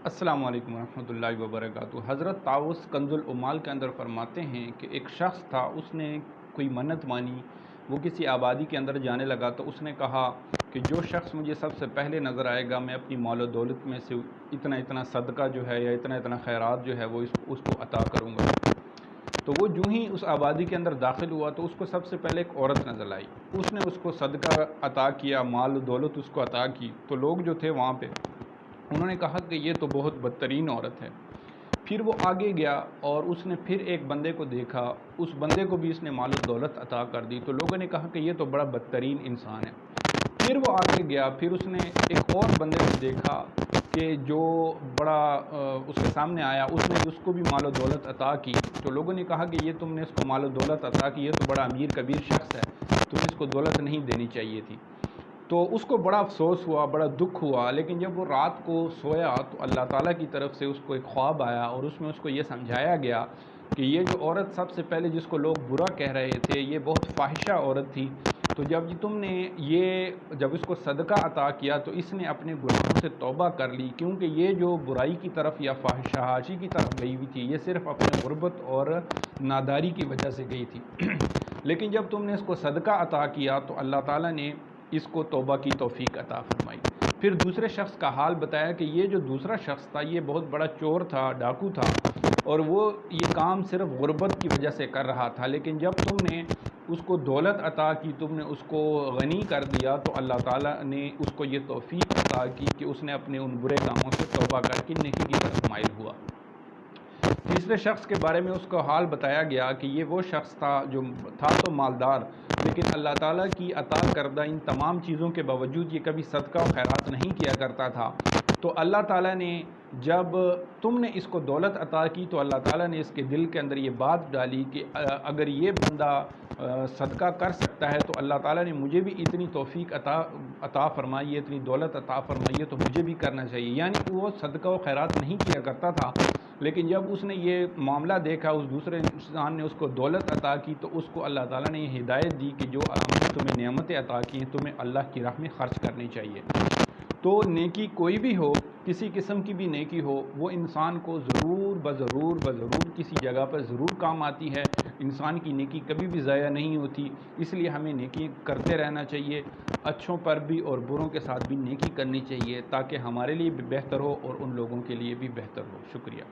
السلام علیکم ورحمۃ اللہ وبرکاتہ۔ حضرت طاؤس کنز العمال کے اندر فرماتے ہیں کہ ایک شخص تھا، اس نے کوئی منت مانی، وہ کسی آبادی کے اندر جانے لگا تو اس نے کہا کہ جو شخص مجھے سب سے پہلے نظر آئے گا میں اپنی مال و دولت میں سے اتنا اتنا صدقہ جو ہے یا اتنا اتنا خیرات جو ہے وہ اس کو عطا کروں گا۔ تو وہ جو ہی اس آبادی کے اندر داخل ہوا تو اس کو سب سے پہلے ایک عورت نظر آئی، اس نے اس کو صدقہ عطا کیا، مال و دولت اس کو عطا کی۔ تو لوگ جو تھے وہاں پہ انہوں نے کہا کہ یہ تو بہت بدترین عورت ہے۔ پھر وہ آگے گیا اور اس نے پھر ایک بندے کو دیکھا، اس بندے کو بھی اس نے مال و دولت عطا کر دی، تو لوگوں نے کہا کہ یہ تو بڑا بدترین انسان ہے۔ پھر وہ آگے گیا، پھر اس نے ایک اور بندے کو دیکھا کہ جو بڑا اس کے سامنے آیا، اس نے اس کو بھی مال و دولت عطا کی، تو لوگوں نے کہا کہ یہ تم نے اس کو مال و دولت عطا کی، یہ تو بڑا امیر کبیر شخص ہے، تم اس کو دولت نہیں دینی چاہیے تھی۔ تو اس کو بڑا افسوس ہوا، بڑا دکھ ہوا، لیکن جب وہ رات کو سویا تو اللہ تعالیٰ کی طرف سے اس کو ایک خواب آیا اور اس میں اس کو یہ سمجھایا گیا کہ یہ جو عورت سب سے پہلے جس کو لوگ برا کہہ رہے تھے یہ بہت فاحشہ عورت تھی، تو جب اس کو صدقہ عطا کیا تو اس نے اپنے گناہوں سے توبہ کر لی، کیونکہ یہ جو برائی کی طرف یا فاحشہ کی طرف گئی ہوئی تھی یہ صرف اپنے غربت اور ناداری کی وجہ سے گئی تھی لیکن جب تم نے اس کو صدقہ عطا کیا تو اللہ تعالیٰ نے اس کو توبہ کی توفیق عطا فرمائی۔ پھر دوسرے شخص کا حال بتایا کہ یہ جو دوسرا شخص تھا یہ بہت بڑا چور تھا، ڈاکو تھا، اور وہ یہ کام صرف غربت کی وجہ سے کر رہا تھا، لیکن جب تم نے اس کو دولت عطا کی، تم نے اس کو غنی کر دیا تو اللہ تعالیٰ نے اس کو یہ توفیق عطا کی کہ اس نے اپنے ان برے کاموں سے توبہ کر کے نیکی کی طرف مائل ہوا۔ تیسرے شخص کے بارے میں اس کو حال بتایا گیا کہ یہ وہ شخص تھا جو تھا تو مالدار، لیکن اللہ تعالیٰ کی عطا کردہ ان تمام چیزوں کے باوجود یہ کبھی صدقہ و خیرات نہیں کیا کرتا تھا۔ تو اللہ تعالیٰ نے جب تم نے اس کو دولت عطا کی تو اللہ تعالیٰ نے اس کے دل کے اندر یہ بات ڈالی کہ اگر یہ بندہ صدقہ کر سکتا ہے تو اللہ تعالیٰ نے مجھے بھی اتنی توفیق عطا فرمائی ہے، اتنی دولت عطا فرمائی ہے، تو مجھے بھی کرنا چاہیے۔ یعنی وہ صدقہ و خیرات نہیں کیا کرتا تھا، لیکن جب اس نے یہ معاملہ دیکھا، اس دوسرے انسان نے اس کو دولت عطا کی، تو اس کو اللہ تعالیٰ نے یہ ہدایت دی کہ جو تمہیں نعمتیں عطا کی ہیں تمہیں اللہ کی راہ میں خرچ کرنی چاہیے۔ تو نیکی کوئی بھی ہو، کسی قسم کی بھی نیکی ہو، وہ انسان کو ضرور کسی جگہ پر ضرور کام آتی ہے۔ انسان کی نیکی کبھی بھی ضائع نہیں ہوتی، اس لیے ہمیں نیکی کرتے رہنا چاہیے، اچھوں پر بھی اور بروں کے ساتھ بھی نیکی کرنی چاہیے، تاکہ ہمارے لیے بھی بہتر ہو اور ان لوگوں کے لیے بھی بہتر ہو۔ شکریہ۔